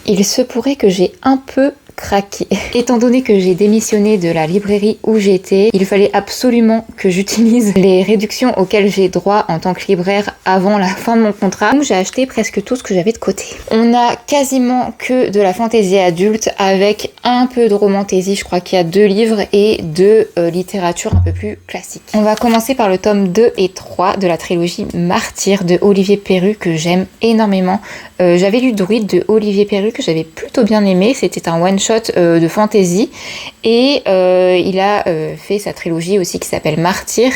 il se pourrait que j'ai un peu craqué. Étant donné que j'ai démissionné de la librairie où j'étais, il fallait absolument que j'utilise les réductions auxquelles j'ai droit en tant que libraire avant la fin de mon contrat. Donc j'ai acheté presque tout ce que j'avais de côté. On a quasiment que de la fantaisie adulte avec un peu de romantaisie. Je crois qu'il y a 2 livres et de littérature un peu plus classique. On va commencer par le tome 2 et 3 de la trilogie Martyr de Olivier Perru que j'aime énormément. J'avais lu Druide de Olivier Perru que j'avais plutôt bien aimé. C'était un one-shot de fantasy et il a fait sa trilogie aussi qui s'appelle Martyr.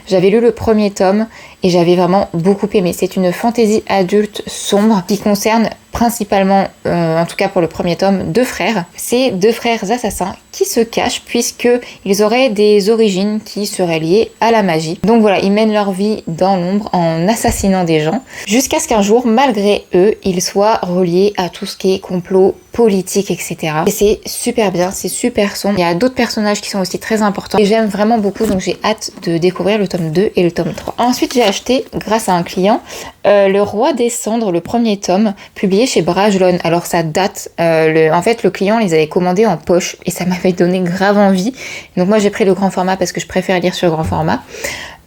J'avais lu le premier tome et j'avais vraiment beaucoup aimé. C'est une fantasy adulte sombre qui concerne principalement, en tout cas pour le premier tome, 2 frères. C'est 2 frères assassins qui se cachent puisqu'ils auraient des origines qui seraient liées à la magie. Donc voilà, ils mènent leur vie dans l'ombre en assassinant des gens jusqu'à ce qu'un jour, malgré eux, ils soient reliés à tout ce qui est complot politique, etc. Et c'est super bien, c'est super sombre. Il y a d'autres personnages qui sont aussi très importants et j'aime vraiment beaucoup, donc j'ai hâte de découvrir le tome 2 et le tome 3. Ensuite, j'ai acheté, grâce à un client, Le Roi des Cendres, le premier tome, publié chez Brajlon. Alors ça date, en fait le client les avait commandés en poche et ça m'avait donné grave envie. Donc moi j'ai pris le grand format parce que je préfère lire sur grand format.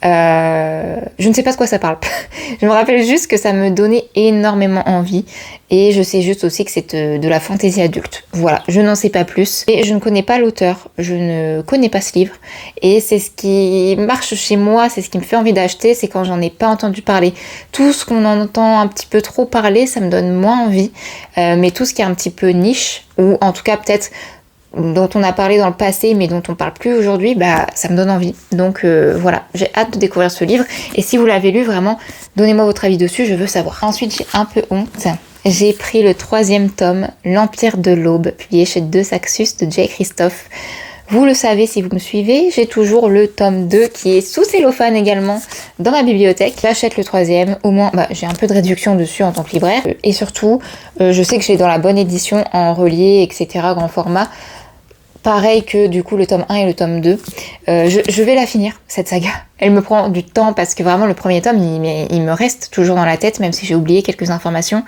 Je ne sais pas de quoi ça parle. Je me rappelle juste que ça me donnait énormément envie et je sais juste aussi que c'est de la fantaisie adulte. Voilà, je n'en sais pas plus et je ne connais pas l'auteur, je ne connais pas ce livre et c'est ce qui marche chez moi, c'est ce qui me fait envie d'acheter, c'est quand j'en ai pas entendu parler. Tout ce qu'on entend un petit peu trop parler, ça me donne moins envie, mais tout ce qui est un petit peu niche ou en tout cas peut-être dont on a parlé dans le passé mais dont on parle plus aujourd'hui, bah ça me donne envie. Donc voilà, j'ai hâte de découvrir ce livre et si vous l'avez lu, vraiment donnez-moi votre avis dessus, je veux savoir. Ensuite j'ai un peu honte, j'ai pris le 3e tome, L'Empire de l'Aube, publié chez De Saxus de J. Christophe. Vous le savez si vous me suivez, j'ai toujours le tome 2 qui est sous cellophane également dans ma bibliothèque. J'achète le 3e, au moins j'ai un peu de réduction dessus en tant que libraire. Et surtout, je sais que j'ai dans la bonne édition en relié, etc., grand format. Pareil que du coup le tome 1 et le tome 2. Je vais la finir, cette saga. Elle me prend du temps parce que vraiment le premier tome, il me reste toujours dans la tête, même si j'ai oublié quelques informations.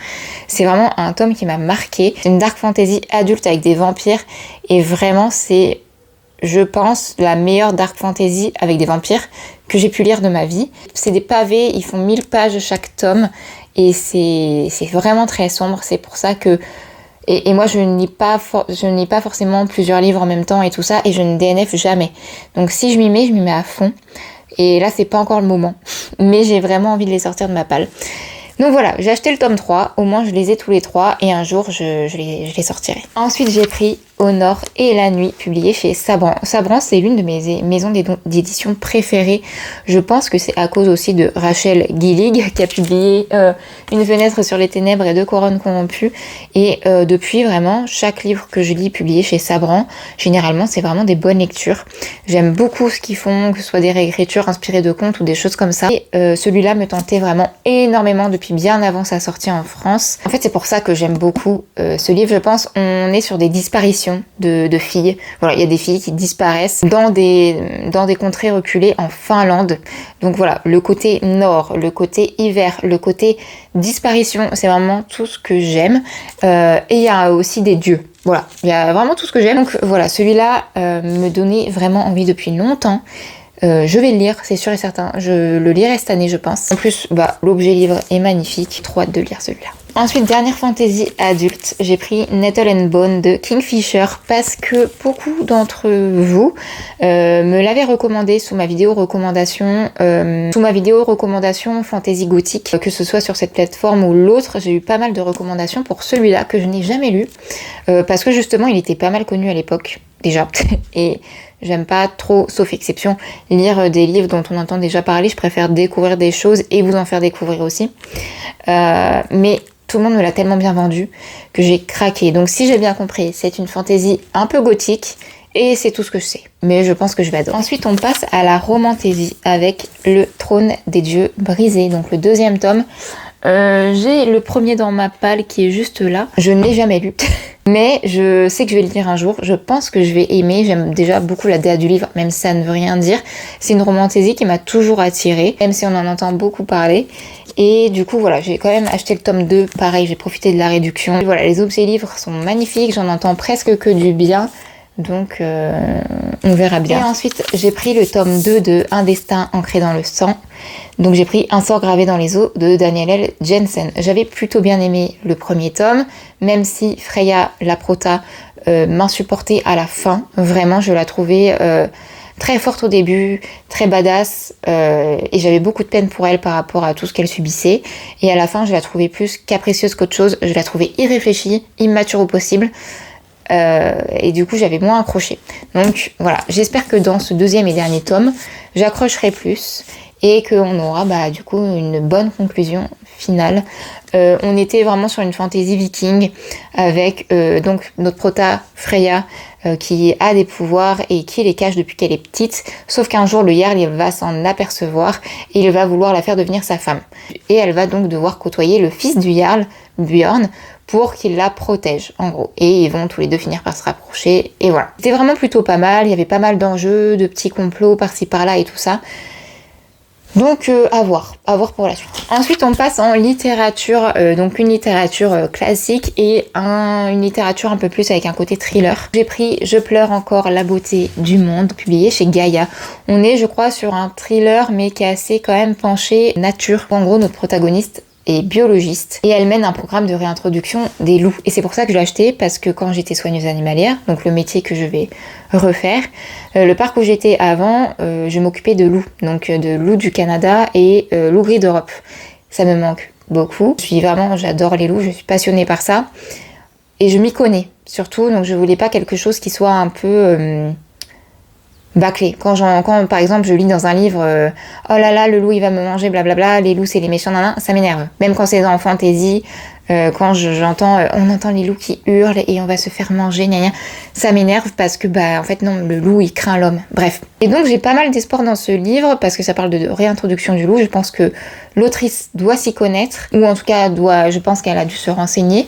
C'est vraiment un tome qui m'a marqué. C'est une dark fantasy adulte avec des vampires. Et vraiment, c'est, je pense, la meilleure dark fantasy avec des vampires que j'ai pu lire de ma vie. C'est des pavés, ils font 1000 pages chaque tome. Et c'est vraiment très sombre. C'est pour ça que... Et moi, je ne lis pas forcément plusieurs livres en même temps et tout ça, et je ne DNF jamais. Donc si je m'y mets à fond. Et là, c'est pas encore le moment. Mais j'ai vraiment envie de les sortir de ma palle. Donc voilà, j'ai acheté le tome 3, au moins je les ai tous les 3, et un jour, je les sortirai. Ensuite, j'ai pris Au Nord et la Nuit, publié chez Sabran. Sabran, c'est l'une de mes maisons d'édition préférées. Je pense que c'est à cause aussi de Rachel Gillig, qui a publié Une fenêtre sur les ténèbres et 2 couronnes corrompues. Et depuis, vraiment, chaque livre que je lis publié chez Sabran, généralement, c'est vraiment des bonnes lectures. J'aime beaucoup ce qu'ils font, que ce soit des réécritures inspirées de contes ou des choses comme ça. Et celui-là me tentait vraiment énormément depuis bien avant sa sortie en France. En fait, c'est pour ça que j'aime beaucoup ce livre. Je pense on est sur des disparitions de filles. Voilà, il y a des filles qui disparaissent dans des contrées reculées en Finlande. Donc voilà, le côté nord, le côté hiver, le côté disparition, c'est vraiment tout ce que j'aime. Et il y a aussi des dieux. Voilà, il y a vraiment tout ce que j'aime. Donc voilà, celui-là me donnait vraiment envie depuis longtemps. Je vais le lire, c'est sûr et certain. Je le lirai cette année, je pense. En plus, l'objet livre est magnifique. Trop hâte de lire celui-là. Ensuite, dernière fantaisie adulte, j'ai pris Nettle and Bone de Kingfisher parce que beaucoup d'entre vous me l'avaient recommandé sous ma vidéo recommandation, fantaisie gothique, que ce soit sur cette plateforme ou l'autre. J'ai eu pas mal de recommandations pour celui-là que je n'ai jamais lu parce que justement, il était pas mal connu à l'époque déjà et j'aime pas trop, sauf exception, lire des livres dont on entend déjà parler. Je préfère découvrir des choses et vous en faire découvrir aussi. Mais tout le monde me l'a tellement bien vendu que j'ai craqué. Donc si j'ai bien compris, c'est une fantaisie un peu gothique et c'est tout ce que je sais. Mais je pense que je vais adorer. Ensuite, on passe à la romantaisie avec Le Trône des Dieux Brisés, donc le 2e tome. J'ai le premier dans ma palle qui est juste là. Je ne l'ai jamais lu. Mais je sais que je vais le lire un jour. Je pense que je vais aimer. J'aime déjà beaucoup la DA du livre, même si ça ne veut rien dire. C'est une romantaisie qui m'a toujours attirée, même si on en entend beaucoup parler. Et du coup voilà, j'ai quand même acheté le tome 2, pareil, j'ai profité de la réduction. Et voilà, les objets livres sont magnifiques, j'en entends presque que du bien. Donc on verra bien. Et ensuite j'ai pris le tome 2 de Un destin ancré dans le sang. Donc j'ai pris Un sort gravé dans les os de Daniel L. Jensen. J'avais plutôt bien aimé le premier tome, même si Freya, la prota, m'insupportait à la fin. Vraiment, je la trouvais très forte au début, très badass, et j'avais beaucoup de peine pour elle par rapport à tout ce qu'elle subissait. Et à la fin, je la trouvais plus capricieuse qu'autre chose. Je la trouvais irréfléchie, immature au possible. Et du coup j'avais moins accroché. Donc voilà, j'espère que dans ce deuxième et dernier tome j'accrocherai plus et qu'on aura du coup une bonne conclusion finale. On était vraiment sur une fantasy viking avec donc notre prota Freya qui a des pouvoirs et qui les cache depuis qu'elle est petite, sauf qu'un jour le Jarl il va s'en apercevoir et il va vouloir la faire devenir sa femme. Et elle va donc devoir côtoyer le fils du Jarl, Björn, pour qu'il la protège, en gros. Et ils vont tous les deux finir par se rapprocher, et voilà. C'était vraiment plutôt pas mal, il y avait pas mal d'enjeux, de petits complots par-ci par-là et tout ça. Donc à voir pour la suite. Ensuite on passe en littérature, donc une littérature classique et une littérature un peu plus avec un côté thriller. J'ai pris Je pleure encore la beauté du monde, publié chez Gaïa. On est je crois sur un thriller mais qui est assez quand même penché nature. En gros notre protagoniste est biologiste et elle mène un programme de réintroduction des loups. Et c'est pour ça que je l'ai acheté, parce que quand j'étais soigneuse animalière, donc le métier que je vais refaire, le parc où j'étais avant, je m'occupais de loups, donc de loups du Canada et loups gris d'Europe. Ça me manque beaucoup. J'adore les loups, je suis passionnée par ça et je m'y connais surtout, donc je voulais pas quelque chose qui soit un peu bâclé. Quand par exemple je lis dans un livre oh là là le loup il va me manger blablabla, les loups c'est les méchants, ça m'énerve. Même quand c'est dans fantasy, quand j'entends on entend les loups qui hurlent et on va se faire manger, gna gna, ça m'énerve parce que en fait non, le loup il craint l'homme. Bref. Et donc j'ai pas mal d'espoir dans ce livre parce que ça parle de réintroduction du loup. Je pense que l'autrice doit s'y connaître, ou en tout cas je pense qu'elle a dû se renseigner.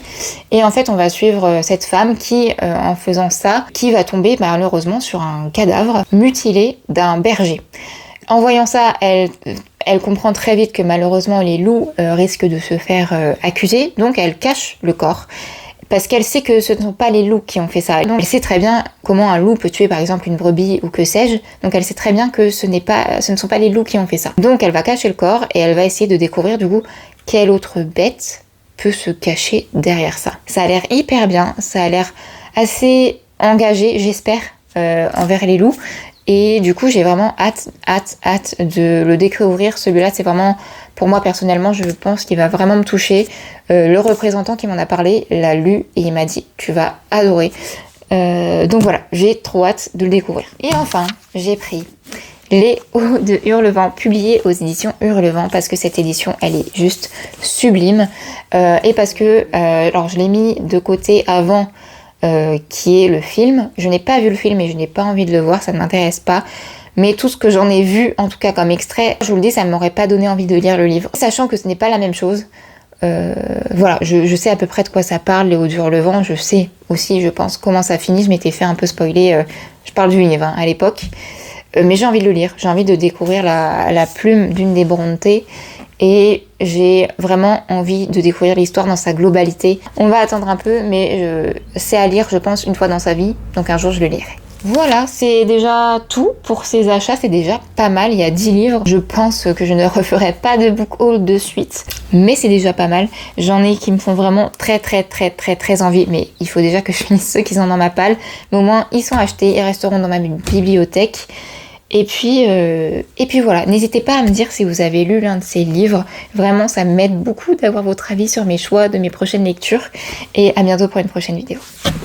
Et en fait on va suivre cette femme qui en faisant ça, qui va tomber malheureusement sur un cadavre mutilé d'un berger. En voyant ça, elle comprend très vite que malheureusement les loups risquent de se faire accuser, donc elle cache le corps. Parce qu'elle sait que ce ne sont pas les loups qui ont fait ça. Donc elle sait très bien comment un loup peut tuer par exemple une brebis ou que sais-je. Donc elle sait très bien que ce ne sont pas les loups qui ont fait ça. Donc elle va cacher le corps et elle va essayer de découvrir du coup quelle autre bête peut se cacher derrière ça. Ça a l'air hyper bien, ça a l'air assez engagé, j'espère, envers les loups. Et du coup j'ai vraiment hâte de le découvrir. Celui-là c'est vraiment, pour moi personnellement, je pense qu'il va vraiment me toucher. Le représentant qui m'en a parlé l'a lu et il m'a dit tu vas adorer. Donc voilà, j'ai trop hâte de le découvrir. Et enfin j'ai pris Les Hauts de Hurlevent, publié aux éditions Hurlevent, parce que cette édition elle est juste sublime, et parce que alors je l'ai mis de côté avant qui est le film. Je n'ai pas vu le film et je n'ai pas envie de le voir, ça ne m'intéresse pas. Mais tout ce que j'en ai vu, en tout cas comme extrait, je vous le dis, ça ne m'aurait pas donné envie de lire le livre. Sachant que ce n'est pas la même chose. Voilà, je sais à peu près de quoi ça parle, Les Hauts de Hurlevent. Je sais aussi, je pense, comment ça finit. Je m'étais fait un peu spoiler. Je parle du livre à l'époque. Mais j'ai envie de le lire. J'ai envie de découvrir la plume d'une des Brontë. Et j'ai vraiment envie de découvrir l'histoire dans sa globalité. On va attendre un peu, mais c'est à lire, je pense, une fois dans sa vie. Donc un jour, je le lirai. Voilà, c'est déjà tout pour ces achats. C'est déjà pas mal. Il y a 10 livres. Je pense que je ne referai pas de book haul de suite. Mais c'est déjà pas mal. J'en ai qui me font vraiment très envie. Mais il faut déjà que je finisse ceux qui sont dans ma palle. Mais au moins, ils sont achetés. Ils resteront dans ma bibliothèque. Et puis voilà, n'hésitez pas à me dire si vous avez lu l'un de ces livres. Vraiment, ça m'aide beaucoup d'avoir votre avis sur mes choix de mes prochaines lectures. Et à bientôt pour une prochaine vidéo.